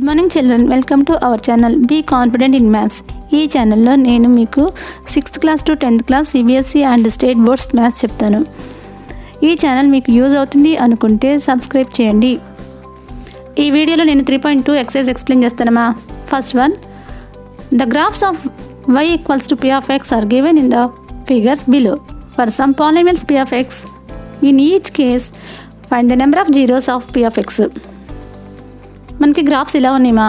Good morning children, welcome to our channel be confident in maths. ఈ ఛానల్లో నేను మీకు 6th class to 10th class CBSE and state boards maths చెప్తాను. ఈ channel మీకు use అవుతుంది అనుకుంటే సబ్స్క్రైబ్ చేయండి. ఈ వీడియోలో నేను 3.2 ఎక్సైజ్ ఎక్స్ప్లెయిన్ చేస్తానమ్మా. First one, the graphs of y equals to p of x are given in the figures below. For some polynomials p of x, in each case find the number of zeros of p of x. మనకి graphs ఇలా ఉన్నాయమ్మా.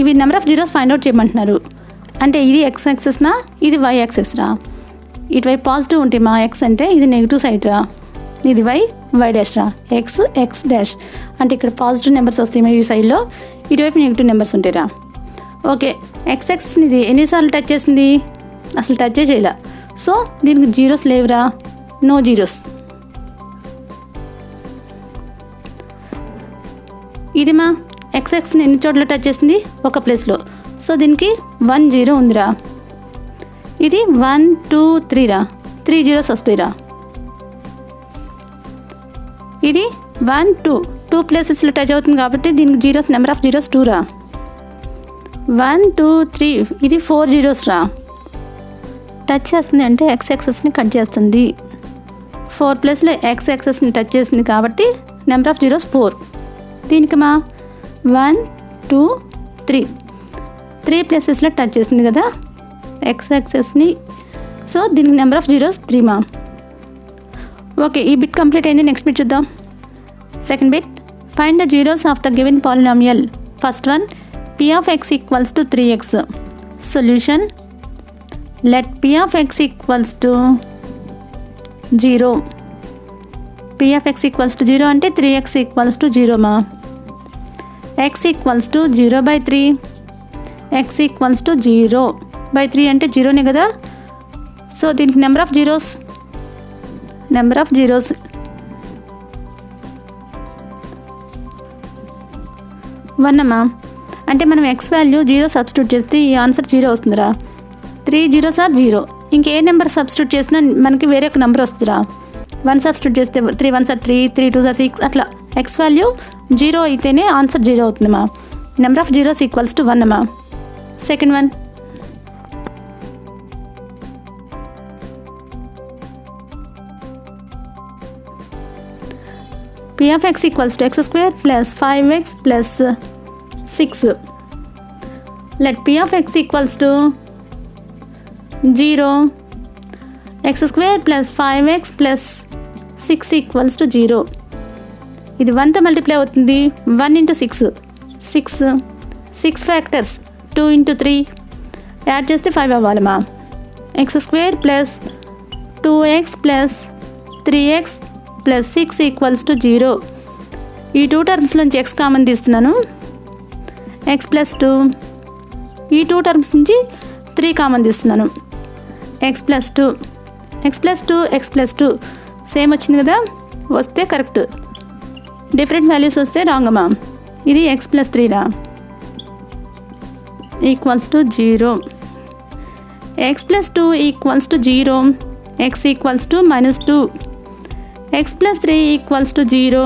ఇవి number of zeros find out చేయమంటున్నారు. అంటే ఇది X యాక్సెస్నా, ఇది why access రా. ఇటువైపు పాజిటివ్ ఉంటాయి మా ఎక్స్ అంటే, ఇది నెగిటివ్ సైడ్ రా. ఇది వై డాష్ రా. ఎక్స్ డాష్ అంటే ఇక్కడ పాజిటివ్ నెంబర్స్ వస్తాయి ఈ సైడ్లో, ఇటువైపు నెగిటివ్ నెంబర్స్ ఉంటాయి రా. ఓకే, ఎక్స్ యాక్సెస్ని ఇది ఎన్నిసార్లు టచ్ చేసింది? అసలు టచ్ చేయలే. సో దీనికి జీరోస్ లేవురా, నో జీరోస్. ఇది మా ఎక్స్ని ఎన్ని చోట్ల టచ్ చేసింది? ఒక ప్లేస్లో. సో దీనికి 1 0 ఉందిరా. ఇది 1 2 3 రా, 3 జీరోస్ వస్తాయిరా. ఇది 1 2 ప్లేసెస్లో టచ్ అవుతుంది కాబట్టి దీనికి జీరోస్, నెంబర్ ఆఫ్ జీరోస్ 2 రా. 1 2 3, ఇది 4 జీరోస్ రా. టచ్ చేస్తుంది అంటే ఎక్స్ యాక్సెస్ని కట్ చేస్తుంది. 4 ప్లేస్లో ఎక్స్ యాక్సెస్ని టచ్ చేసింది కాబట్టి నెంబర్ ఆఫ్ జీరోస్ 4. దీనికి మా 1 2 3 ప్లేసెస్లో టచ్ చేసింది కదా ఎక్స్ యాక్సెస్ని. సో దీనికి నెంబర్ ఆఫ్ జీరోస్ 3 మా. ఓకే, ఈ బిట్ కంప్లీట్ అయింది. నెక్స్ట్ బిట్ చూద్దాం. Second bit, find the zeros of the given polynomial. First one, p of x equals to 3x. Solution, let p of x equals to 0. p of x equals to 0 అంటే 3x equals to 0 మా. x equals to 0/3, x equals to 0/3 అంటే 0నే కదా. So దీనికి number of zeros 1 అమ్మా. అంటే మనం x value 0 substitute చేస్తే ఈ ఆన్సర్ 0 వస్తుందిరా. 3 జీరోస్ ఆర్ 0. ఇంకే నెంబర్ సబ్స్టిట్యూట్ చేసినా మనకి వేరే ఒక నెంబర్ వస్తుందిరా. 1 సబ్స్టిట్యూట్ చేస్తే 3 1s are 3, 3 2s are 6 అట్లా. x వాల్యూ 0 అయితేనే ఆన్సర్ 0 అవుతుందమ్మా. Number of zeros equals to 1 అమ్మా. Second one, p of x equals to x square plus 5x plus 6. Let p of x equals to 0, x square plus 5x plus 6 equals to 0. ఇది 1తో multiply అవుతుంది. 1 into 6 factors 2 into 3 add చేస్తే 5 అవ్వాలమ్మా. x square plus 2x plus 3x plus 6 equals to 0. ఈ 2 terms నుంచి x common తీస్తున్నాను. x plus 2, ఈ 2 terms నుంచి 3 common తీస్తున్నాను. x plus 2 same వచ్చింది కదా, వస్తే కరెక్ట్. డిఫరెంట్ వాల్యూస్ వస్తే రాంగ్ అమ్మా. ఇది x ప్లస్ 3 రా, equals to 0. x plus 2 equals to 0, x equals to -2. x plus 3 equals to 0,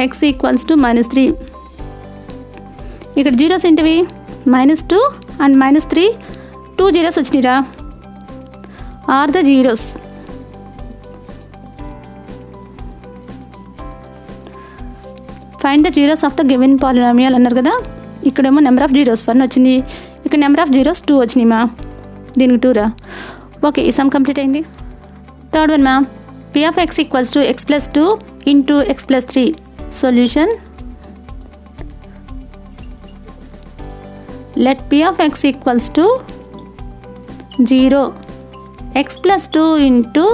x equals to -3. ఇక్కడ జీరోస్ ఏంటివి? -2 అండ్ -3, 2 జీరోస్ వచ్చినాయిరా. Are the zeros. Find the zeros of the given polynomial అన్నారు కదా. ఇక్కడేమో number of zeros 1 వచ్చింది, ఇక్కడ number of zeros 2 వచ్చినాయి మా. దీనికి 2 రా. ఓకే, ఈ సమ్ కంప్లీట్ అయింది. థర్డ్ వన్ మా, p of x equals to x plus 2 into x plus 3. Solution, let p of x equals to 0, x plus 2 into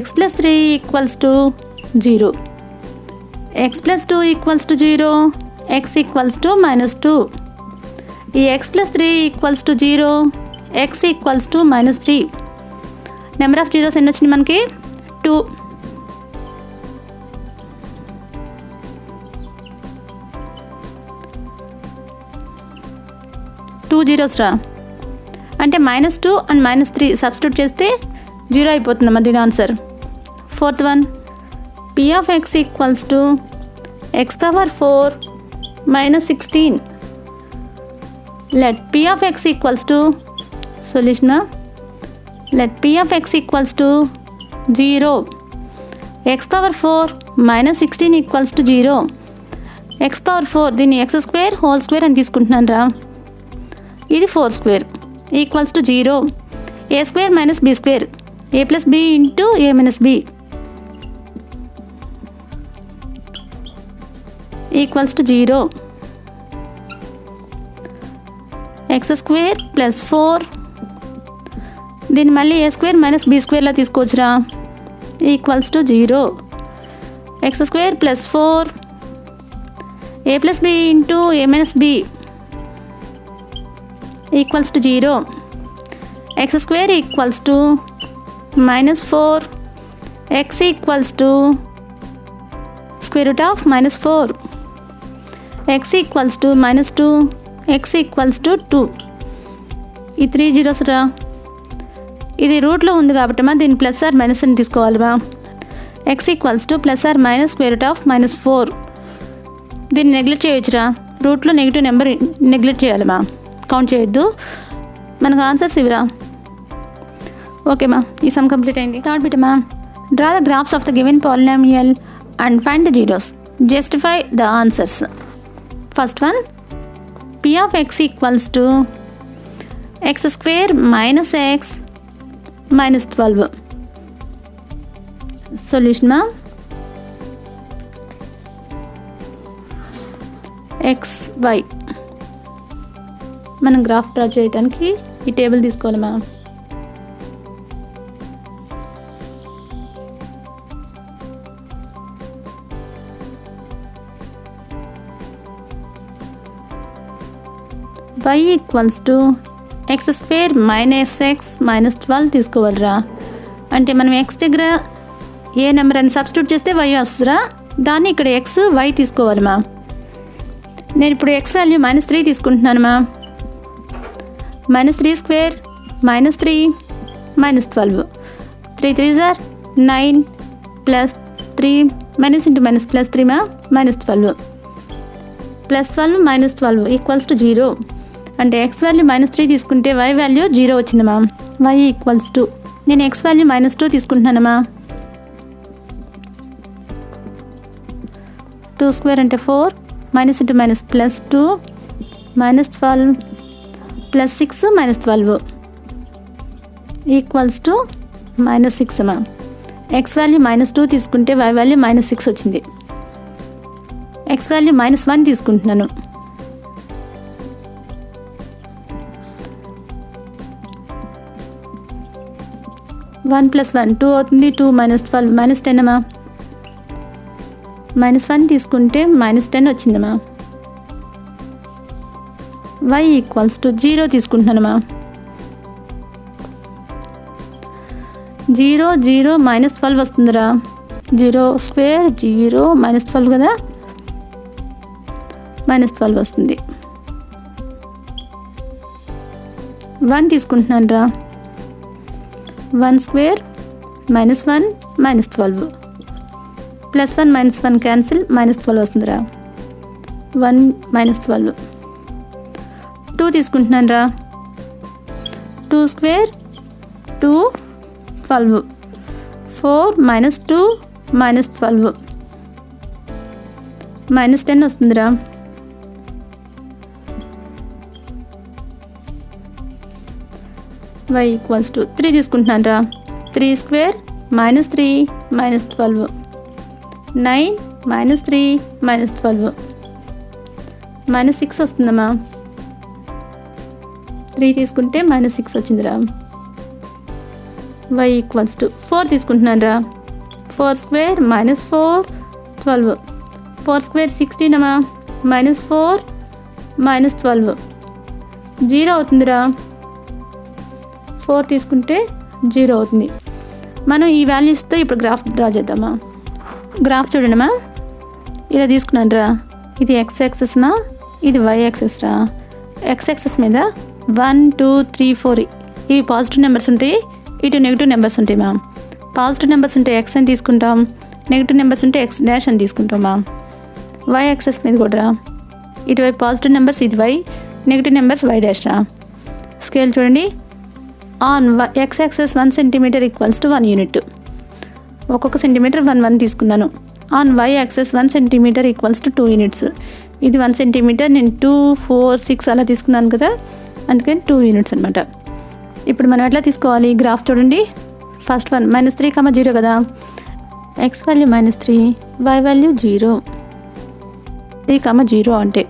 x plus 3 equals to 0. x plus 2 equals to 0, x equals to -2. ఈ x plus 3 equals to 0, x equals to -3. Number of zeros ఎన్ని వచ్చినాయి మనకి? 2. Zeros రా. అంటే -2 and -3 substitute చేస్తే 0 అయిపోతుందమ్మా దీని answer. Fourth one, p of x equals to x power 4 minus 16. Let p of x equals to solution. Let p of x equals to 0. X power 4 minus 16 equals to 0. X power 4 దీన్ని x square whole square అని తీసుకుంటున్నాను రా. ఇది 4 square equals to 0. a square minus b square a plus b into a minus b equals to 0. x square plus 4 దీన్ని మళ్ళీ a square minus b square లా తీసుకోవచ్చురా. Equals to 0. x square plus 4 a plus b into a minus b equals to 0. x square equals to minus 4 x equals to square root of minus 4 x equals to minus 2 x equals to 2. ఈ 3 zeros రా. ఇది రూట్లో ఉంది కాబట్టి మా దీన్ని plus or minus అని తీసుకోవాలి మా. x equals to plus or minus square root of minus 4. దీన్ని నెగ్లెక్ట్ చేయొచ్చురా. రూట్లో నెగిటివ్ నెంబర్ నెగ్లెక్ట్ చేయాలి మా, కౌంట్ చేయొద్దు. మనకు ఆన్సర్స్ ఇవిరా. ఓకే మా, ఈ సమ్ కంప్లీట్ అయింది. థర్డ్ బిట్ మా, draw the graphs of the given polynomial and find the zeros. Justify the answers. First one, p of x equals to x square minus x minus 12. Solution ma, x y. మనం graph draw చేయడానికి ఈ table తీసుకోవాలి మా. y equals to x square minus x minus 12 తీసుకోవాలిరా. అంటే మనం x దగ్గర ఏ number అని substitute చేస్తే y వస్తుందిరా. దాన్ని ఇక్కడ x y తీసుకోవాలి మా. నేను ఇప్పుడు x వాల్యూ -3 తీసుకుంటున్నాను మా. -3 square -3 -12 3 3s are 9 plus 3 minus into minus plus 3 మా -12 ప్లస్ 12 -12 ఈక్వల్స్ టు 0. అంటే x వాల్యూ -3 తీసుకుంటే y వాల్యూ 0 వచ్చింది మా. y ఈక్వల్స్ టు, నేను x వాల్యూ -2 తీసుకుంటున్నాను మా. 2 స్క్వేర్ అంటే 4 minus into minus plus 2 -12 plus 6 -12 equals to -6 మా. x వాల్యూ -2 తీసుకుంటే y వాల్యూ -6 వచ్చింది. x వాల్యూ -1 తీసుకుంటున్నాను. 1 + 1 2 అవుతుంది. 2 -12 -10 అమ్మా. -1 తీసుకుంటే -10 వచ్చిందమ్మా. y equals to 0 తీసుకుంటున్నానమ్మా. 0 0 -12 వస్తుందిరా. 0 స్క్వేర్ 0 -12 కదా, -12 వస్తుంది. 1 తీసుకుంటున్నాను రా. 1 స్క్వేర్ -1 -12 ప్లస్ 1 -1 క్యాన్సిల్, -12 వస్తుందిరా. 1 -12. 2 తీసుకుంటున్నాను రా. 2 స్క్వేర్ 2 12 4 -2 -12 -10 వస్తుందిరా. y ఈక్వల్స్ టు 3 తీసుకుంటున్నాను రా. 3 స్క్వేర్ -3 -12 9 -3 -12 -6 వస్తుందమ్మా. 3 తీసుకుంటే -6 వచ్చిందిరా. y ఈక్వల్స్ టు 4 తీసుకుంటున్నాను రా. 4 స్క్వేర్ -4 12 4 స్క్వేర్ 16 అమ్మా. -4 -12 0 అవుతుందిరా. 4 తీసుకుంటే 0 అవుతుంది. మనం ఈ వాల్యూస్తో ఇప్పుడు గ్రాఫ్ డ్రా చేద్దామా. గ్రాఫ్ చూడండిమా, ఇలా తీసుకున్నాను రా. ఇది x యాక్సెస్ మా, ఇది y యాక్సెస్ రా. x యాక్సెస్ మీద 1 2 3 4 ఇవి పాజిటివ్ నెంబర్స్ ఉంటాయి, ఇటు నెగిటివ్ నెంబర్స్ ఉంటాయి మా. పాజిటివ్ నెంబర్స్ ఉంటే x అని తీసుకుంటాం, నెగిటివ్ నెంబర్స్ ఉంటే x డాష్ అని తీసుకుంటామా. y యాక్సెస్ మీద కూడా ఇటువైపు పాజిటివ్ నెంబర్స్ ఇది y, negative numbers y dash రా. స్కేల్ చూడండి. On x axis 1 centimetre equals to 1 unit. ఒక్కొక్క సెంటీమీటర్ 1 తీసుకున్నాను. On y axis 1 centimetre equals to 2 units. ఇది 1 సెంటీమీటర్, నేను 2, 4, 6 అలా తీసుకున్నాను కదా, అందుకని 2 యూనిట్స్ అనమాట. ఇప్పుడు మనం ఎట్లా తీసుకోవాలి గ్రాఫ్ చూడండి. ఫస్ట్ వన్ -3, 0 కదా, x వాల్యూ -3, y వాల్యూ 0, 3, 0 అంటే.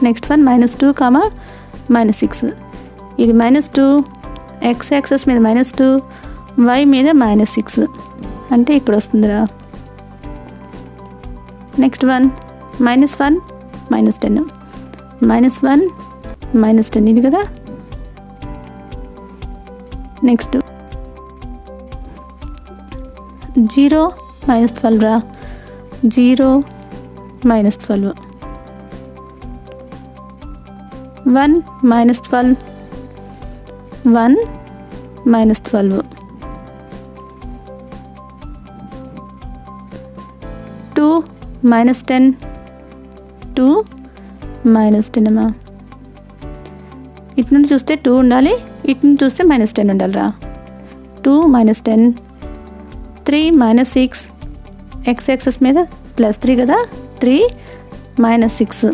Next one -2, -6. ఇది -2, x యాక్సెస్ మీద -2, y మీద -6 అంటే ఇక్కడ వస్తుందిరా. నెక్స్ట్ వన్ -1, -10, -1, -10 ఇది కదా. నెక్స్ట్ 0, -12 రా. 0, -12. 1, -12, 1, -12. 2, -10, 2, -10 అమ్మా. ఇటు నుండి చూస్తే 2 ఉండాలి, ఇటు నుండి చూస్తే -10 ఉండాలిరా. 2, -10, 3, -6, x యాక్సెస్ మీద +3 కదా, 3, -6.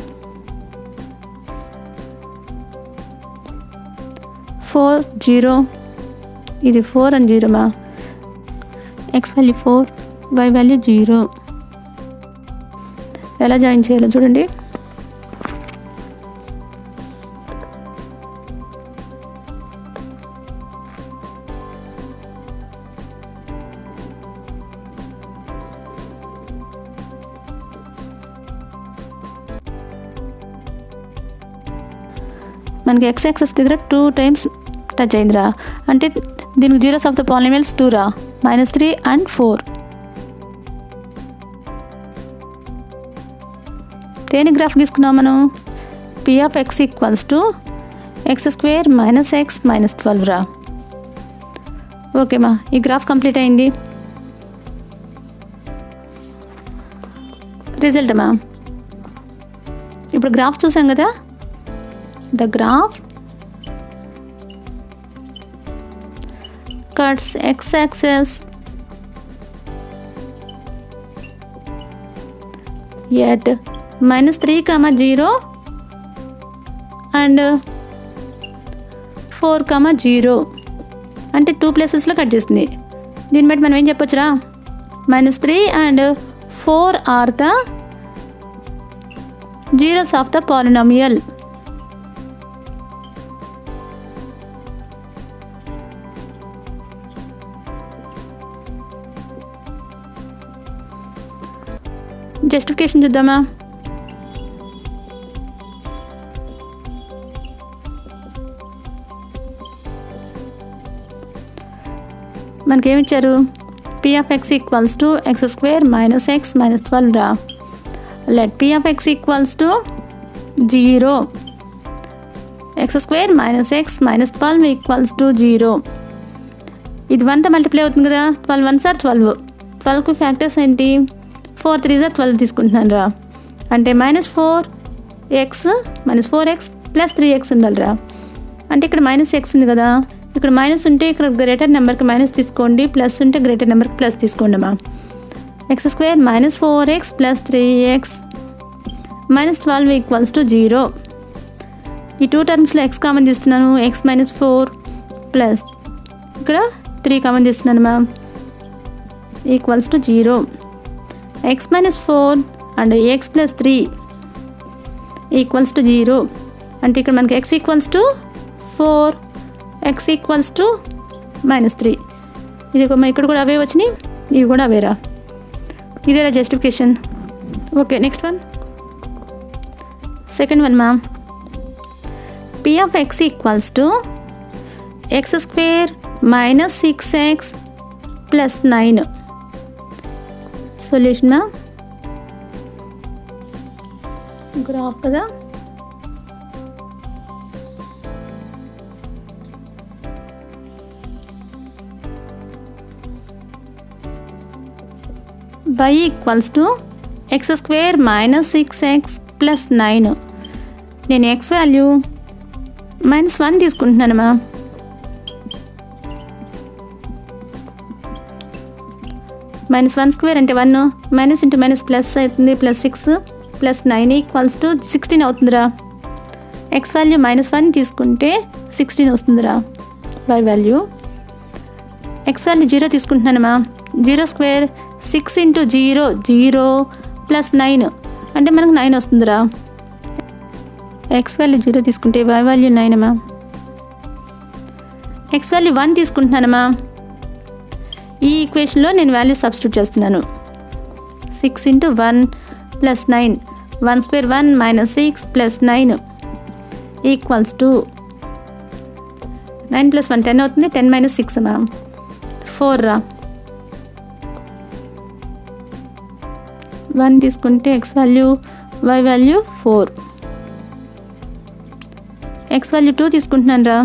4, 0, ఇది 4 and 0 మా. x value 4, y value 0. ఎలా జాయిన్ చేయాలో చూడండి. మనకి x యాక్సెస్ దగ్గర 2 times టచ్ అయిందిరా, అంటే దీనికి జీరోస్ ఆఫ్ ద పాలినామియల్స్ 2 రా, -3 and 4. దేని గ్రాఫ్ గీసుకున్నాం మనం? p of x equals to x² - x - 12 రా. ఓకే మా, ఈ గ్రాఫ్ కంప్లీట్ అయింది. రిజల్ట్ మా, ఇప్పుడు గ్రాఫ్ చూసాం కదా. The graph cuts x-axis at -3, 0 and 4, 0 అంటే 2 ప్లేసెస్లో కట్ చేస్తుంది. దీన్ని బట్టి మనం ఏం చెప్పొచ్చురా? -3 and 4 are the zeros of the polynomial. Justification చూద్దామా? మనకేమిచ్చారు? p of x equals to x² - x - 12 రా. Let p of x equals to 0, x² - x - 12 equals to 0. ఇది 1తో మల్టిప్లై అవుతుంది కదా, 12 1s are 12. 12కు ఫ్యాక్టర్స్ ఏంటి? 4 3s are 12 తీసుకుంటున్నాను రా. అంటే -4x + 3x ఉండాలిరా. అంటే ఇక్కడ -x ఉంది కదా, ఇక్కడ మైనస్ ఉంటే ఇక్కడ గ్రేటర్ నెంబర్కి మైనస్ తీసుకోండి, ప్లస్ ఉంటే గ్రేటర్ నెంబర్కి ప్లస్ తీసుకోండి అమ్మా. x² - 4x + 3x - 12 equals to 0. ఈ 2 టర్మ్స్లో x కామన్ తీస్తున్నాను, x - 4 ప్లస్ ఇక్కడ 3 కామన్ తీస్తున్నాను ma'am, equals to 0. x - 4 and x + 3 equals to 0. అంటే ఇక్కడ మనకి x equals to 4, x equals to -3. ఇది ఇక్కడ కూడా అవే వచ్చినాయి, ఇవి కూడా అవేరా. ఇదేరా justification. Okay, next one, second one ma'am. p of x equals to x² - 6x + 9. Solution ma'am, graph కదా. y equals to X square minus 6x plus 9. నేను X value -1 తీసుకుంటున్నానమ్మా. -1 square అంటే 1, minus into minus plus అవుతుంది, +6 + 9 = 16 అవుతుందిరా. X value -1 తీసుకుంటే 16 వస్తుందిరా y value. X value 0 తీసుకుంటున్నానమ్మా. 0 square 6 × 0 0 + 9 అంటే మనకు 9 వస్తుందిరా. ఎక్స్ వాల్యూ 0 తీసుకుంటే y వాల్యూ 9 అమ్మా. X value 1 తీసుకుంటున్నానమ్మా. ఈ ఈక్వేషన్లో నేను వాల్యూ సబ్స్టిట్యూట్ చేస్తున్నాను. 6 × 1 + 9, 1 స్క్వేర్ 1 -6 + 9 = 9 + 1 10 అవుతుంది. 10 - 6 అమ్మా 4 రా. 1 తీసుకుంటే X value y value 4. X value 2 తీసుకుంటున్నాను రా.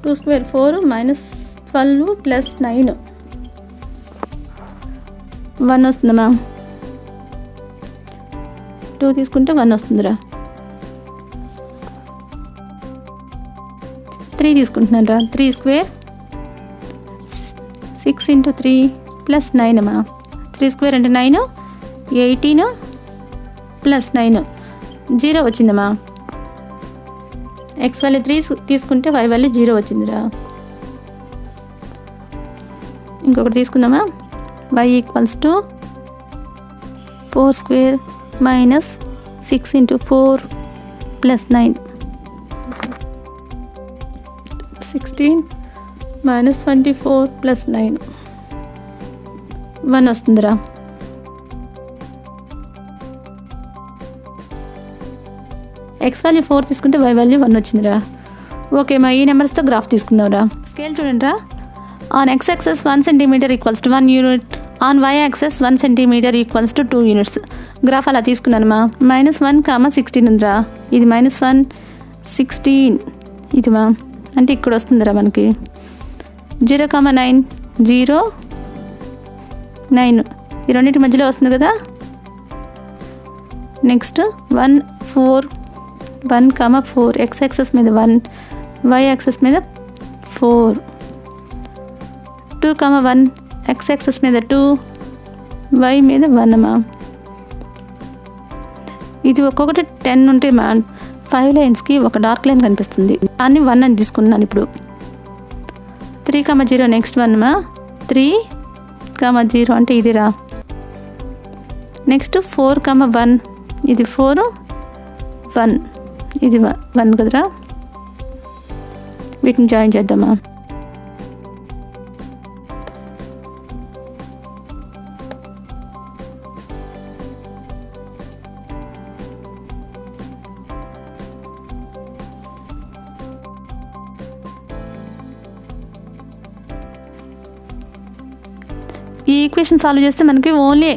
2 స్క్వేర్ 4 -12 + 9 1 వస్తుందమ్మా. 2 తీసుకుంటే 1 వస్తుందిరా. 3 తీసుకుంటున్నాను రా. 3 స్క్వేర్ 6 × 3 + 9 అమ్మా. 3 స్క్వేర్ అంటే 9, 18 + 9 0 వచ్చిందమ్మా. ఎక్స్ వాల్యూ 3 తీసుకుంటే y వాల్యూ 0 వచ్చిందిరా. ఇంకొకటి తీసుకుందామా. y = 4 స్క్వేర్ -6 × 4 + 9 16 -24 + 9 1 వస్తుందిరా. ఎక్స్ వాల్యూ 4 తీసుకుంటే y వాల్యూ 1 వచ్చిందిరా. ఓకే మా ఈ నెంబర్స్తో గ్రాఫ్ తీసుకుందాంరా. స్కేల్ చూడండిరా. On x axis 1 cm = 1 unit, on y axis 1 cm = 2 units. Graph అలా తీసుకున్నానమ్మా. -1, 16 ఉందిరా. ఇది -1 16 ఇది మా అంటే ఇక్కడ వస్తుందిరా మనకి. 0, 9 0 9 ఈ రెండింటి మధ్యలో వస్తుంది కదా. నెక్స్ట్ 1 4 1, 4 x యాక్సెస్ మీద 1, y యాక్సెస్ మీద 4. 2, 1 x యాక్సెస్ మీద 2, y మీద 1 అమ్మా. ఇది ఒక్కొక్కటి 10 ఉంటే మా 5 లైన్స్కి ఒక డార్క్ లైన్ కనిపిస్తుంది. దాన్ని 1 అని తీసుకున్నాను ఇప్పుడు. 3, 0 నెక్స్ట్ 1 అమ్మా. 3, 0 అంటే ఇదిరా. నెక్స్ట్ 4, 1 ఇది 4 1 ఇది 1 కదరా. వీటిని జాయిన్ చేద్దామా. ఈ ఈక్వేషన్ సాల్వ్ చేస్తే మనకి ఓన్లీ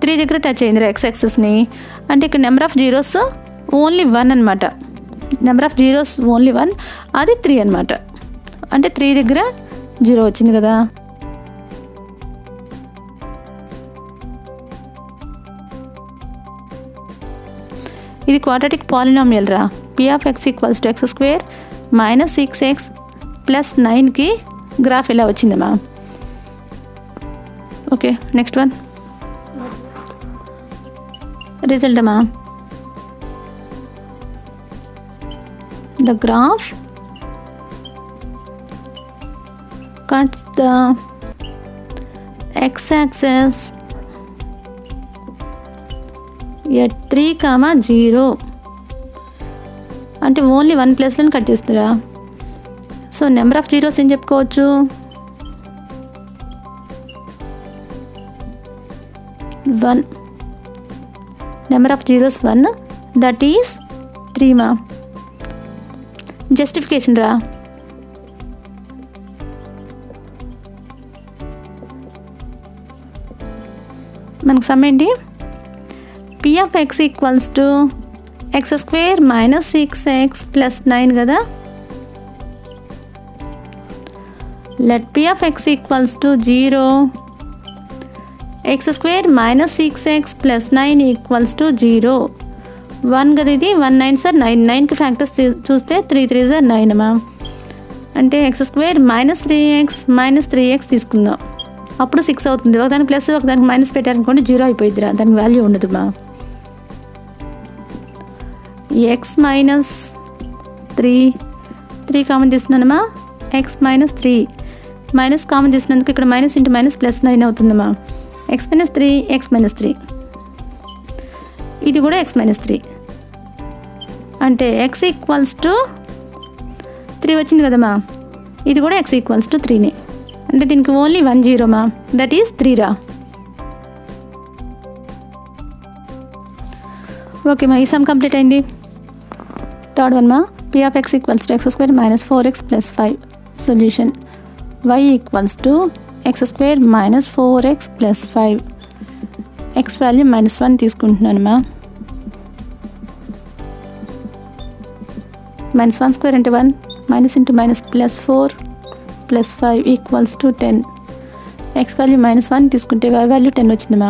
3 దగ్గర టచ్ అయిందిరా ఎక్స్ యాక్సెస్ని. అంటే ఇక్కడ నెంబర్ ఆఫ్ జీరోస్ ఓన్లీ 1 అనమాట. నెంబర్ ఆఫ్ జీరోస్ ఓన్లీ 1, అది 3 అనమాట. అంటే 3 దగ్గర 0 వచ్చింది కదా. ఇది క్వాడ్రాటిక్ పాలినామియల్ రా. p(x) = x² - 6x + 9కి గ్రాఫ్ ఇలా వచ్చిందమ్మా. ఓకే నెక్స్ట్ వన్ రిజల్ట్ అమ్మా. The graph cuts the x-axis at 3, 0 అంటే ఓన్లీ 1 ప్లేస్లను కట్ చేస్తుందా. సో నెంబర్ ఆఫ్ జీరోస్ ఏం చెప్పుకోవచ్చు. 1 number of zeros 1, that is 3 మా. జస్టిఫికేషన్ రా. మనకు సమ్ ఏంటి. p(x) = x² - 6x + 9 కదా. Let p of x equals to 0. x square minus 6x plus 9 equals to 0. 1 కదా ఇది, 1 9 సార్ 9, 9కి ఫ్యాక్టర్స్ చూస్తే 3 3 సార్ 9 అమ్మా. అంటే ఎక్స్ స్క్వేర్ మైనస్ 3x తీసుకుందాం, అప్పుడు 6 అవుతుంది. ఒకదానికి ప్లస్ ఒకదానికి మైనస్ పెట్టారనుకోండి 0 అయిపోయిద్దిరా, దానికి వాల్యూ ఉండదు మా. ఎక్స్ మైనస్ 3 కామన్ తీస్తున్నానమ్మా, ఎక్స్ మైనస్ 3 మైనస్ కామన్ తీసినందుకు ఇక్కడ మైనస్ ఇంటూ మైనస్ ప్లస్ 9 అవుతుందమ్మా. ఎక్స్ మైనస్ 3 ఇది కూడా ఎక్స్ మైనస్ 3 అంటే ఎక్స్ ఈక్వల్స్ టు 3 వచ్చింది కదమ్మా, ఇది కూడా ఎక్స్ ఈక్వల్స్ టు 3నే. అంటే దీనికి ఓన్లీ 1 0 మా, దట్ ఈస్ 3 రా. ఓకే మా, ఈ సమ్ కంప్లీట్ అయింది. థర్డ్ వన్ మా, p of x equals to X square minus 4x plus 5. Solution y equals to X square minus 4x plus 5. X value -1 తీసుకుంటున్నాను మా. -1 స్క్వేర్ అంటే 1, minus into minus plus 4 plus 5 equals to 10. X value -1 తీసుకుంటే y value 10 వచ్చింది మా.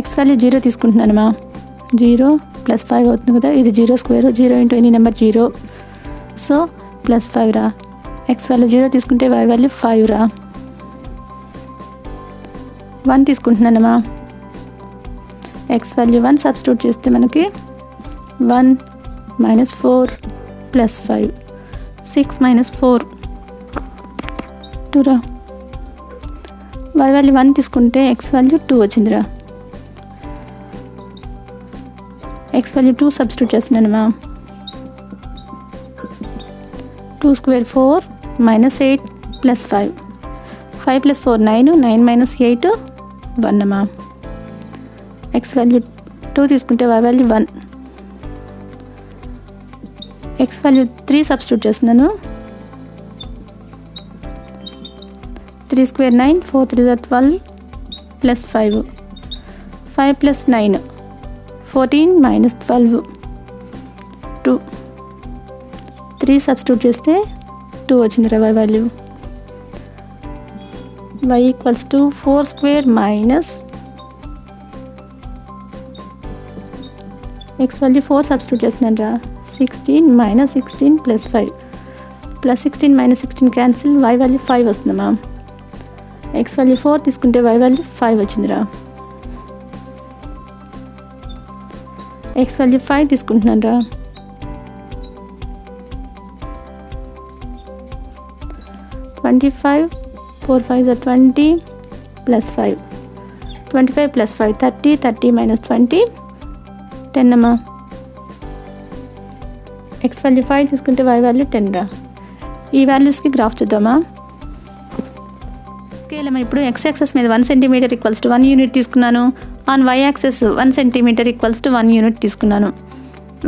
X value 0 తీసుకుంటున్నాను మా. 0 plus 5 అవుతుంది కదా, ఇది 0 square, 0 into any number 0, so plus 5 రా. ఎక్స్ వాల్యూ 0 తీసుకుంటే y వాల్యూ 5 రా. 1 తీసుకుంటున్నానమ్మా. ఎక్స్ వాల్యూ 1 సబ్స్టిట్యూట్ చేస్తే మనకి 1 మైనస్ 4 ప్లస్ 5, 6 మైనస్ 4 2 రా. y వాల్యూ 1 తీసుకుంటే ఎక్స్ వాల్యూ 2 వచ్చిందిరా. ఎక్స్ వాల్యూ 2 సబ్స్టిట్యూట్ చేస్తున్నానమ్మా. 2 square 4 minus 8 plus 5, 5 plus 4 9, 9 minus 8 1 అమ్మా. ఎక్స్ వాల్యూ 2 తీసుకుంటే y value 1. X value 3 substitute చేస్తున్నాను. 3 square 9, 4 3 12 plus 5, 5 plus 9 14 minus 12 2. 3 substitute చేస్తే 2 వచ్చింది రా y value. y equals to 4 square minus x value 4 substitute చేస్తున్నాను రా. 16 minus 16 plus 5, plus 16 minus 16 cancel, y value 5 వస్తుందమ్మా. X value 4 తీసుకుంటే y value 5 వచ్చిందిరా. X value 5 తీసుకుంటున్నాను రా. 25 4 5 are 20 ప్లస్ 5, 25 ప్లస్ 5 30, 30 మైనస్ 20 10 అమ్మా. ఎక్స్ వాల్యూ 5 తీసుకుంటే y వాల్యూ 10 రా. ఈ వాల్యూస్కి గ్రాఫ్ చూద్దామా. స్కేల్ అమ్మా, ఇప్పుడు x యాక్సెస్ మీద 1 సెంటీమీటర్ ఈక్వల్స్ టు 1 యూనిట్ తీసుకున్నాను. On y axis 1 centimetre equals to 1 unit తీసుకున్నాను.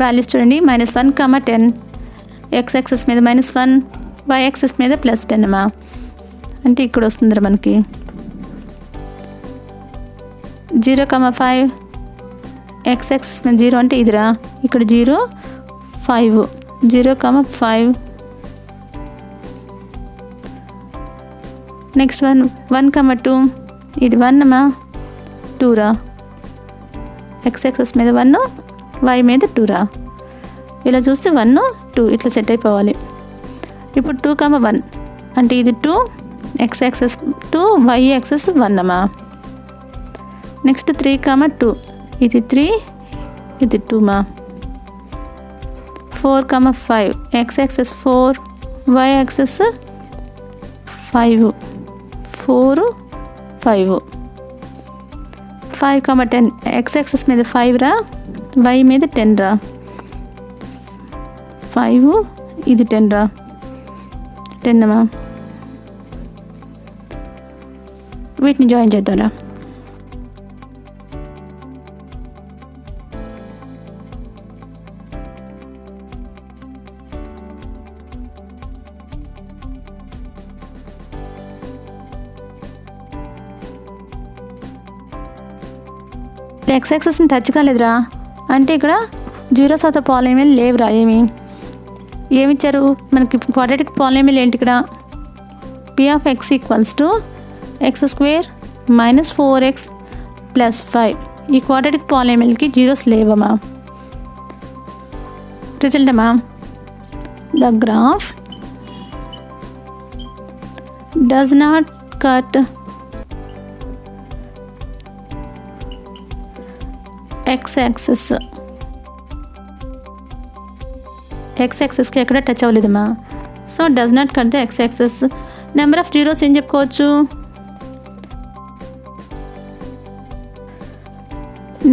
వాల్యూస్ చూడండి, -1, 10. x యాక్సెస్ మీద -1, y యాక్సెస్ మీద +10 అమ్మా. అంటే ఇక్కడ వస్తుందిరా మనకి 0, 5. x యాక్సెస్ మీద 0 అంటే ఇదిరా, ఇక్కడ 0 5, 0, 5. నెక్స్ట్ 1, 2. ఇది 1 అమ్మా, 2 రా. x యాక్సెస్ మీద 1, y మీద 2 రా. ఇలా చూస్తే 1 2 ఇట్లా సెట్ అయిపోవాలి. ఇప్పుడు 2, 1 అంటే ఇది 2, x యాక్సెస్ 2, y యాక్సెస్ 1 అమ్మా. నెక్స్ట్ 3, 2 ఇది 3, ఇది 2 మా. 4, 5 x access 4, y access 5, 4 5. 5, 10 x axis మీద 5 రా, y మీద 10 రా. 5 ఇది 10 రా, 10 అమ్మా. వీటిని జాయిన్ చేద్దాంరా. ఎక్స్ యాక్సెస్ని టచ్ కాలేదురా, అంటే ఇక్కడ జీరోస్ ఆఫ్ ద పాలినామియల్ లేవురా. ఏమిచ్చారు మనకి? క్వాడ్రాటిక్ పాలినామియల్ ఏంటి? ఇక్కడ p of x equals to x square minus 4x plus 5 ఈ క్వాడ్రాటిక్ పాలినామియల్కి జీరోస్ లేవమ్మా. రిజల్ట్ అమ్మా, the graph does not cut x axis. x యాక్సిస్కి ఎక్కడ టచ్ అవ్వలేదమ్మా. So does not cut the x axis. Number of zeros ఏం చెప్పుకోవచ్చు?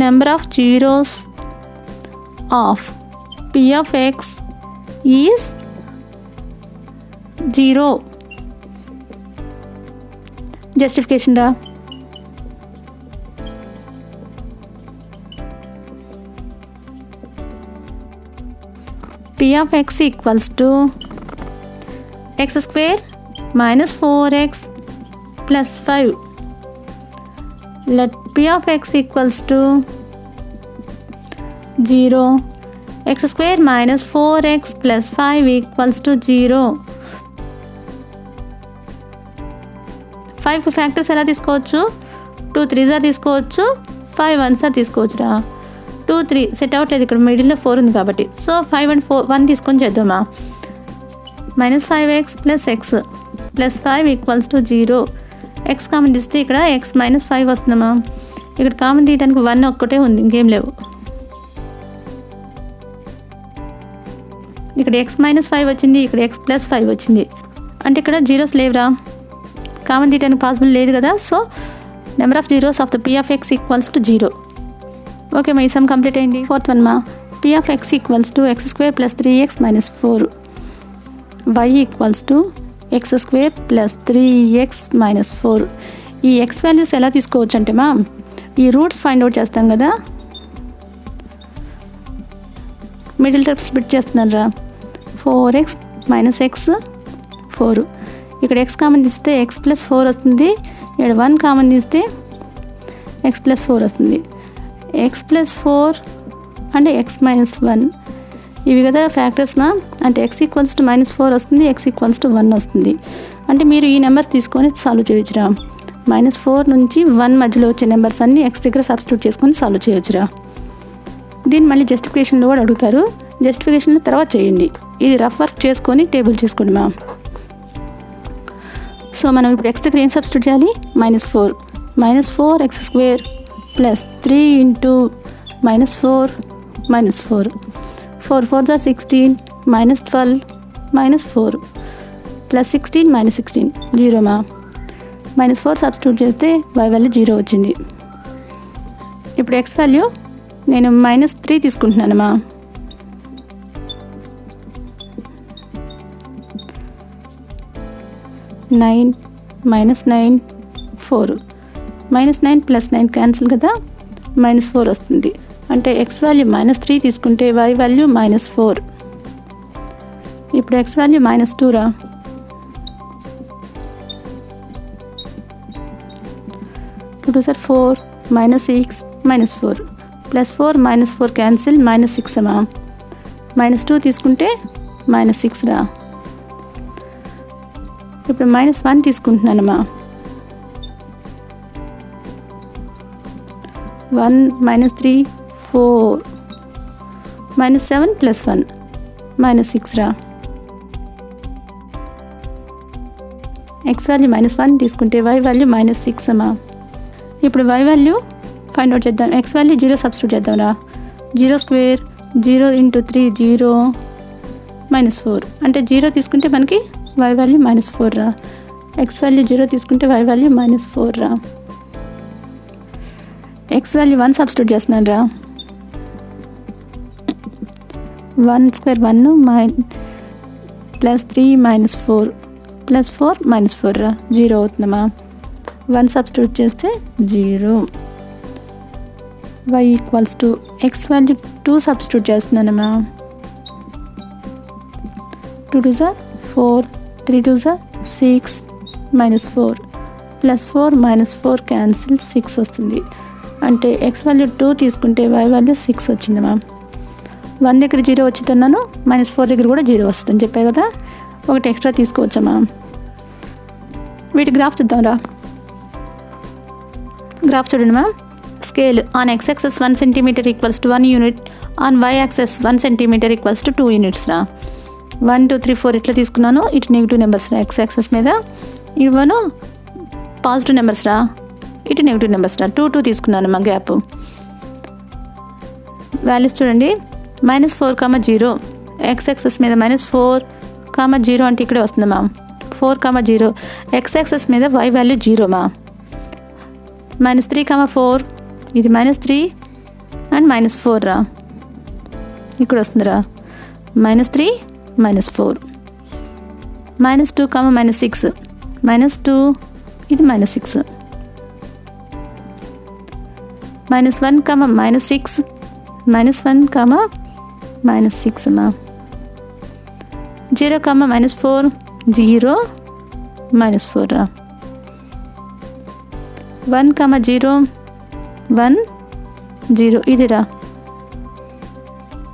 Number of zeros of p of x is 0. Justification రా. p of x equals to x square minus 4x plus 5. let p of x equals to 0. x square minus 4x plus 5 equals to 0. 5 factors ఎలా తీసుకోవచ్చు? 2 3s తీసుకోవచ్చు, 5 1s తీసుకోవచ్చురా. 2 3 set అవ్వట్లేదు, ఇక్కడ మిడిల్లో 4 ఉంది కాబట్టి. So 5 and 4 1 తీసుకొని చేద్దామా. Minus 5x plus x plus 5 equals to 0. x common తీస్తే ఇక్కడ x మైనస్ 5 వస్తుందమ్మా. ఇక్కడ కామన్ తీయడానికి 1 ఒక్కటే ఉంది, ఇంకేం లేవు. ఇక్కడ x మైనస్ 5 వచ్చింది, ఇక్కడ x ప్లస్ 5 వచ్చింది. అంటే ఇక్కడ జీరోస్ లేవురా, కామన్ తీయడానికి పాసిబుల్ లేదు కదా. So number of zeros of the p of x equals to 0. Okay మా, ఈ సమ్ కంప్లీట్ అయింది. 4th వన్ మా, p of x equals to x square plus 3x minus 4. y equals to x square plus 3x minus 4. ఈ x values ఎలా తీసుకోవచ్చు అంటే మా, ఈ రూట్స్ ఫైండ్ అవుట్ చేస్తాం కదా, మిడిల్ టర్మ్స్ స్ప్లిట్ చేస్తున్నాను రా. 4x minus x 4. ఇక్కడ x కామన్ తీస్తే x ప్లస్ 4 వస్తుంది, ఇక్కడ 1 కామన్ తీస్తే x ప్లస్ 4 వస్తుంది. x ప్లస్ 4 అంటే x మైనస్ 1. ఇవి కదా ఫ్యాక్టర్స్ మా, అంటే x ఈక్వల్స్ టు మైనస్ 4 వస్తుంది, x ఈక్వల్స్ టు 1 వస్తుంది. అంటే మీరు ఈ నెంబర్స్ తీసుకొని సాల్వ్ చేయొచ్చురా. మైనస్ 4 నుంచి 1 మధ్యలో వచ్చే నెంబర్స్ అన్నీ x దగ్గర సబ్స్టిట్యూట్ చేసుకొని సాల్వ్ చేయొచ్చురా. దీన్ని మళ్ళీ జస్టిఫికేషన్లో కూడా అడుగుతారు, జస్టిఫికేషన్లో తర్వాత చేయండి. ఇది రఫ్ వర్క్ చేసుకొని టేబుల్ చేసుకోండి మా. సో మనం ఇప్పుడు x దగ్గర ఏం సబ్స్టిట్యూట్ చేయాలి? Minus 4 x square plus 3 into minus 4 4 4 16 minus 12 minus 4 plus 16 minus 16 0 మా. మైనస్ 4 సబ్స్టిట్యూట్ చేస్తే y వాల్యూ 0 వచ్చింది. ఇప్పుడు x వాల్యూ నేను మైనస్ 3 తీసుకుంటున్నానమ్మా. మైనస్ 9 4 మైనస్ 9 ప్లస్ 9 క్యాన్సిల్ కదా, మైనస్ 4 వస్తుంది. అంటే x వాల్యూ మైనస్ 3 తీసుకుంటే y వాల్యూ మైనస్ 4. ఇప్పుడు x వాల్యూ మైనస్ 2 రా. Two 2 4 minus 6 minus 4 plus 4 minus 4 cancel, minus 6 అమ్మా. మైనస్ 2 తీసుకుంటే మైనస్ 6 రా. ఇప్పుడు minus 1 తీసుకుంటున్నానమ్మా. 1 minus 3 4 minus 7 plus 1 minus 6 రా. x వాల్యూ మైనస్ 1 తీసుకుంటే y వాల్యూ మైనస్ 6 అమ్మా. ఇప్పుడు y వాల్యూ ఫైండ్ అవుట్ చేద్దాం. x వాల్యూ 0 సబ్స్టిట్యూట్ చేద్దాం రా. 0 స్క్వేర్ 0 ఇంటూ 3 0 మైనస్ 4. అంటే 0 తీసుకుంటే మనకి y వాల్యూ మైనస్ 4 రా. x వాల్యూ 0 తీసుకుంటే y వాల్యూ మైనస్ 4 రా. x వాల్యూ 1 సబ్స్టిట్యూట్ చేస్తున్నాను రా. 1 square 1 plus 3 minus 4 plus 4 minus 4 రా. 0 అవుతుందమ్మా. 1 సబ్స్టిట్యూట్ చేస్తే 0. y equals to x value 2 substitute చేస్తున్నానమ్మా. 2 2 4 3 2 6 మైనస్ 4 ప్లస్ 4 మైనస్ 4 క్యాన్సిల్ 6 వస్తుంది. అంటే x వాల్యూ 2 తీసుకుంటే y వాల్యూ 6 వచ్చిందమ్మా. 1 దగ్గర 0 వచ్చిందన్నాను, మైనస్ 4 దగ్గర కూడా 0 వస్తుందని చెప్పాయి కదా, ఒకటి ఎక్స్ట్రా తీసుకోవచ్చమ్మా. వీటి గ్రాఫ్ చూద్దాంరా. గ్రాఫ్ చూడండి ma'am. Scale on x axis 1 centimeter equals to 1 unit, on y axis 1 centimeter equals to 2 units రా. 1 2 3 4 ఇట్లా తీసుకున్నాను. ఇటు నెగిటివ్ నెంబర్స్ రా x axis మీద. ఇవను పాజిటివ్ నెంబర్స్ రా, ఇటు నెగిటివ్ నెంబర్స్ రా. 2 2 తీసుకున్నాను మా గ్యాప్. వాల్యూస్ చూడండి. -4, 0 x axis మీద -4, 0 అంటే ఇక్కడే వస్తుంది మ్యామ్. 4, 0 x axis మీద y వాల్యూ 0 మా. -3, 4 ఇది -3 అండ్ -4 రా, ఇక్కడ వస్తుందిరా. -3 -4. -2, -6 -2 ఇది -6. -1, -6 -1, -6 మా. 0, -4 0 -4 రా. 1, 0 1 0 ఇది రా.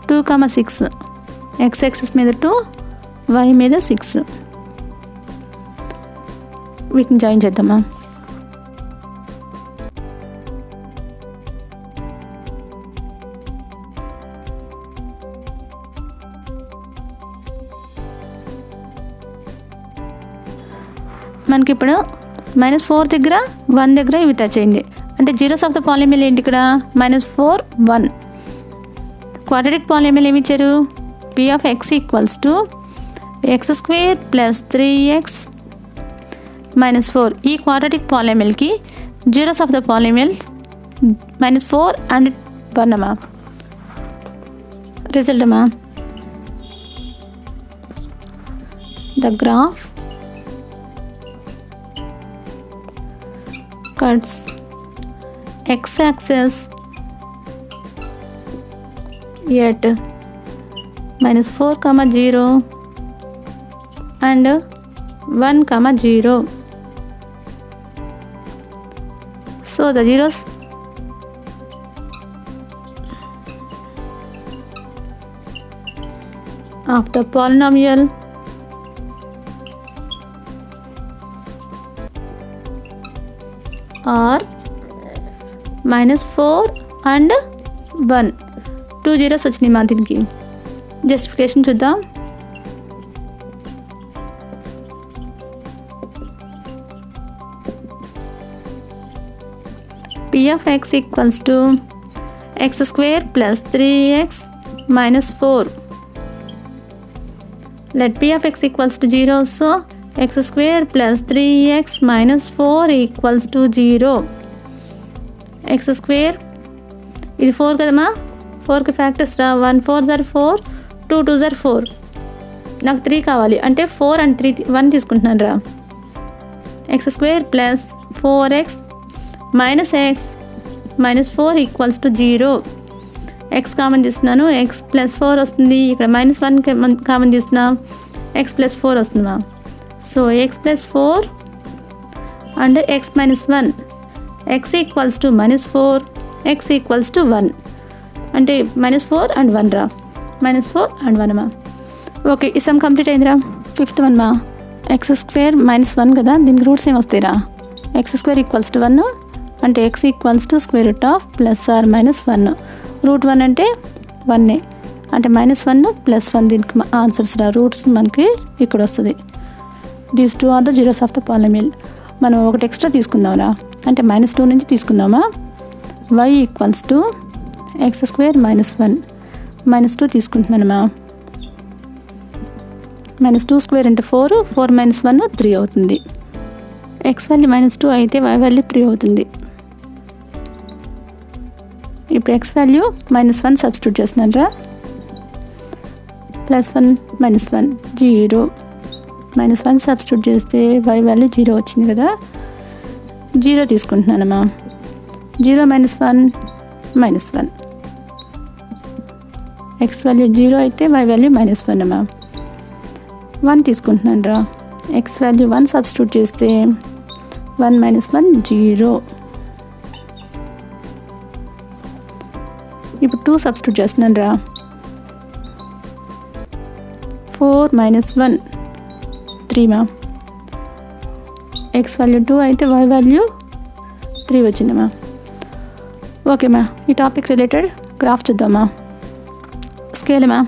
2, 6 x axis మీద 2, y మీద 6. వీటిని జాయిన్ చేద్దామా. మనకి ఇప్పుడు -4 దగ్గర 1 దగ్గర ఇవి టచ్ అయింది. అంటే జీరోస్ ఆఫ్ ద పాలిమిల్ ఏంటి ఇక్కడ? -4 1. క్వాడ్రాటిక్ పాలిమిల్ ఏమి ఇచ్చారు? p of x equals to x² + 3x - 4. ఈ క్వాడ్రాటిక్ పాలిమిల్కి zeros of the polynomial -4 and 1 అమ్మా. రిజల్ట్ అమ్మా. The graph cuts x-axis at -4, 0 and 1, 0. So the zeros of the polynomial are -4 and 1. 2 zeros వచ్చినాయి మా దీనికి. జస్టిఫికేషన్ చూద్దాం. p of x equals to x² + 3x - 4. Let p of x equals to 0, so x² + 3x - 4 equals to 0. x² ఇది 4 కదమ్మా. 4కి factors రా. 1 4 4, 2 2 4. నాకు 3 కావాలి అంటే 4 and 3 1 తీసుకుంటున్నాను రా. x² + 4x - x -4 equals to 0. x common తీస్తున్నాను. x + 4 వస్తుంది. ఇక్కడ -1 కామన్ తీస్తున్నా. x + 4 వస్తుందా. So x + 4 and x - 1. x equals to -4, x equals to 1. అంటే -4 and 1 రా. -4 and 1 మా. ఓకే, ఈ సమ్ కంప్లీట్ అయిందిరా. 5th వన్ మా. x² -1 కదా, దీనికి రూట్స్ ఏమి వస్తాయిరా? x² ఈక్వల్స్ టు 1 అంటే x ఈక్వల్స్ టు √ +or-1. √1 అంటే 1 అంటే -1 + 1. దీనికి ఆన్సర్స్ రా. రూట్స్ మనకి ఇక్కడ వస్తుంది. These 2 are the zeros of the polynomial. మనం ఒకటి ఎక్స్ట్రా తీసుకుందాంరా. అంటే -2 నుంచి తీసుకుందామా. y equals to x² - 1 -2 తీసుకుంటున్నానమ్మా. -2² అంటే 4, 4 - 1 3 అవుతుంది. x వాల్యూ -2 అయితే y వాల్యూ 3 అవుతుంది. ఇప్పుడు x వాల్యూ -1 సబ్స్టిట్యూట్ చేస్తున్నాను రా. +1 - 1 0. -1 సబ్స్టిట్యూట్ చేస్తే y వాల్యూ 0 వచ్చింది కదా. 0 తీసుకుంటున్నానమ్మా. 0 - 1 -1. x వాల్యూ 0 అయితే y వాల్యూ -1 అమ్మా. 1 తీసుకుంటున్నాను రా. x వాల్యూ 1 సబ్స్టిట్యూట్ చేస్తే 1 - 1 0. ఇప్పుడు 2 సబ్స్టిట్యూట్ చేస్తున్నాను రా. 4 - 1 3 మా. ఎక్స్ వాల్యూ 2 అయితే వై వాల్యూ 3 వచ్చిందమ్మా. ఓకేమ్మా, ఈ టాపిక్ రిలేటెడ్ గ్రాఫ్ చూద్దామా. స్కేల్ అమ్మా,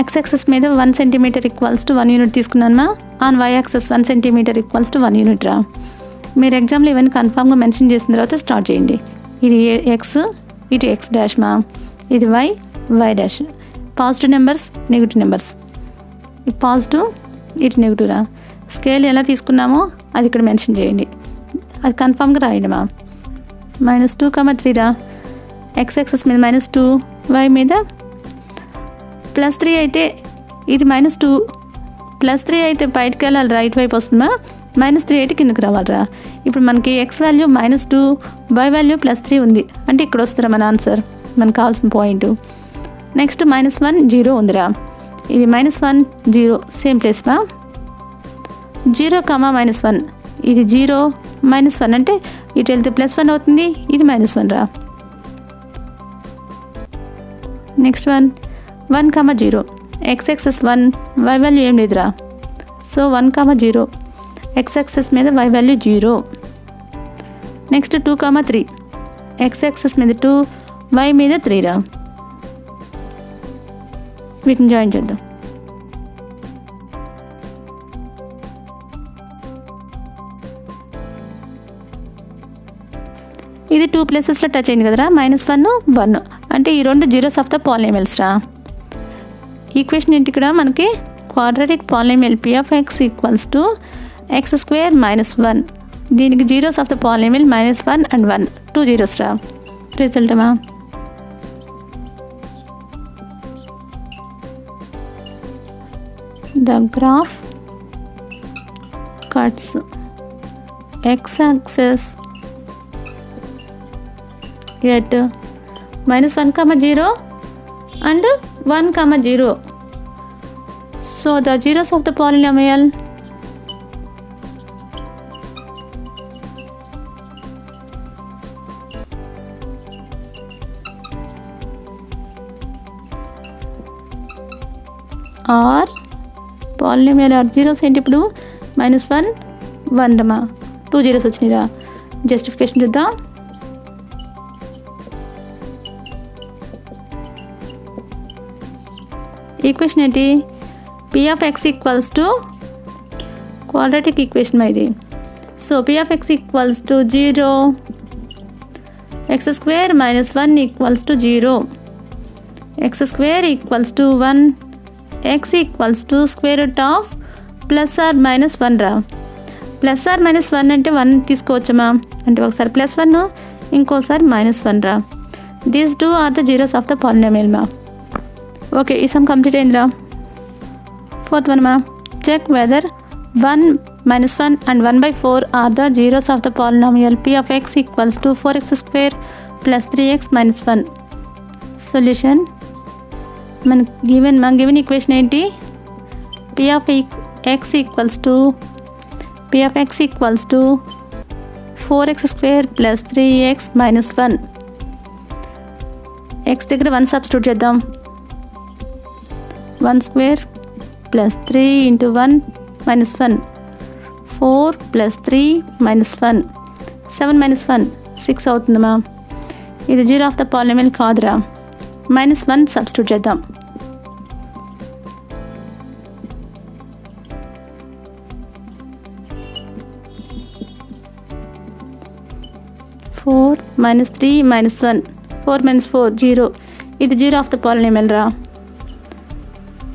ఎక్స్ యాక్సెస్ మీద 1 సెంటీమీటర్ ఈక్వల్స్ టు 1 యూనిట్ తీసుకున్నానమ్మా. On y axis 1 centimetre equals to 1 unit రా. మీరు ఎగ్జామ్లో ఇవన్నీ కన్ఫామ్గా మెన్షన్ చేసిన తర్వాత స్టార్ట్ చేయండి. ఇది ఎక్స్, ఇటు ఎక్స్ డాష్ మా, ఇది Y, Y dash. Positive numbers, negative numbers, ఇటు పాజిటివ్, ఇటు నెగిటివ్ రా. స్కేల్ ఎలా తీసుకున్నామో అది ఇక్కడ మెన్షన్ చేయండి, అది కన్ఫామ్గా రాయండి మా. -2, 3 రా. ఎక్స్ యాక్సెస్ మీద -2, వై మీద +3 అయితే ఇది -2, +3 అయితే బయటకు వెళ్ళాలి, రైట్ వైపు వస్తుందా. -3 అయితే కిందకి రావాలిరా. ఇప్పుడు మనకి ఎక్స్ వాల్యూ -2, వై వాల్యూ +3 ఉంది అంటే ఇక్కడ వస్తుందా మన ఆన్సర్, మనకు కావాల్సిన పాయింట్. నెక్స్ట్ -1, 0 ఉందిరా. ఇది -1, 0 సేమ్ ప్లేస్ మా. 0, -1, ఇది 0, -1 అంటే ఇటు వెళ్తే +1 అవుతుంది, ఇది -1 రా. Next 1, 0, X axis 1, Y value ఏం లేదురా. సో 1, 0, ఎక్స్ యాక్సెస్ మీద Y value 0. Next 2, 3, X axis మీద 2, వై మీద 3 రా. వీటిని జాయిన్ చేద్దాం. ఇది 2 ప్లేసెస్లో టచ్ అయింది కదరా. -1, 1 అంటే ఈ రెండు జీరోస్ ఆఫ్ ద పాలినామియల్స్ రా. ఈక్వేషన్ ఏంటి ఇక్కడ మనకి, quadratic polynomial p of x equals to x² -1. దీనికి zeros of the polynomial -1 and 1, 2 zeros రా. రిజల్ట్ మా, the graph cuts x-axis at -1, 0 and 1, 0. So the zeros of the polynomial are polynomial are zeros ఏంటి ఇప్పుడు, -1, 1 రమా. 2 zeros వచ్చినాయిరా. Justification చూద్దాం. Equation ఏంటి, p of x equals to quadratic equation ఇది. So p of x equals to 0, x² -1 equals to 0, x² equals to 1, x equals to square root of +or-1 రా. +or-1 అంటే 1 తీసుకోవచ్చమ్మా, అంటే ఒకసారి +1 ఇంకోసారి -1 రా. These 2 are the zeros of the polynomial మా. Okay, ఈ sum complete అయిందిరా. 4th one మా, check whether 1, -1 and 1/4 are the zeros of the polynomial p of x equals to 4x² + 3x - 1. Solution మన గివెన్ ఈక్వేషన్ ఏంటి, p of x equals to 4x² + 3x - 1. x దగ్గర 1 substitute చేద్దాం. 1² + 3 × 1 - 1, 4 + 3 - 1, 7 - 1 6 అవుతుందమ్మా. ఇది zero of the polynomial కాదురా. -1 substitute చేద్దాం. -4 - 3 - 1, 4 - 4 0. ఇది zero of the polynomial రా.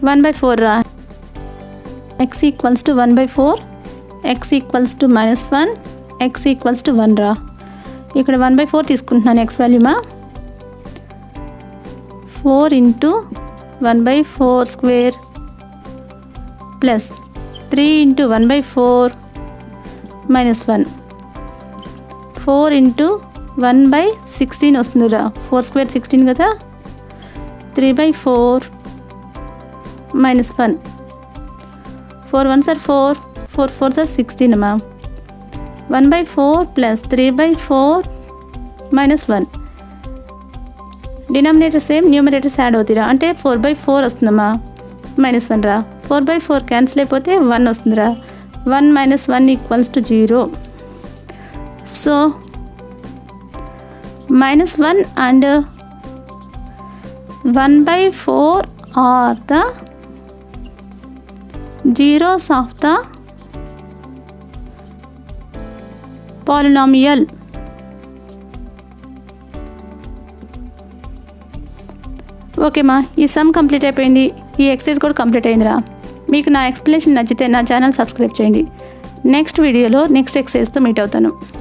1/4 రా. x equals to 1/4, x equals to -1, x equals to 1 రా. ఇక్కడ 1/4 తీసుకుంటున్నాను x వాల్యూ మా. 4 × 1/4² + 3 × 1/4 - 1, 4 × 1/16 వస్తుందిరా. 4² 16 కదా. 3/4 - 1, 4 1s are 4, 4 4s are 16 అమ్మా. 1/4 + 3/4 - 1. డినామినేటర్ సేమ్, న్యూమరేటర్స్ యాడ్ అవుతాయిరా. అంటే 4/4 వస్తుందమ్మా, -1 రా. 4/4 క్యాన్సిల్ అయిపోతే 1 వస్తుందిరా. 1 minus 1 equals to 0. So minus 1 and 1/4 are the zeros of the polynomial. Okay మా, ఈ సమ్ కంప్లీట్ అయిపోయింది. ఈ ఎక్సర్సైజ్ కూడా కంప్లీట్ అయిందిరా. మీకు నా ఎక్స్ప్లెనేషన్ నచ్చితే నా ఛానల్ సబ్స్క్రైబ్ చేయండి. నెక్స్ట్ వీడియోలో నెక్స్ట్ ఎక్సర్సైజ్తో మీట్ అవుతాను.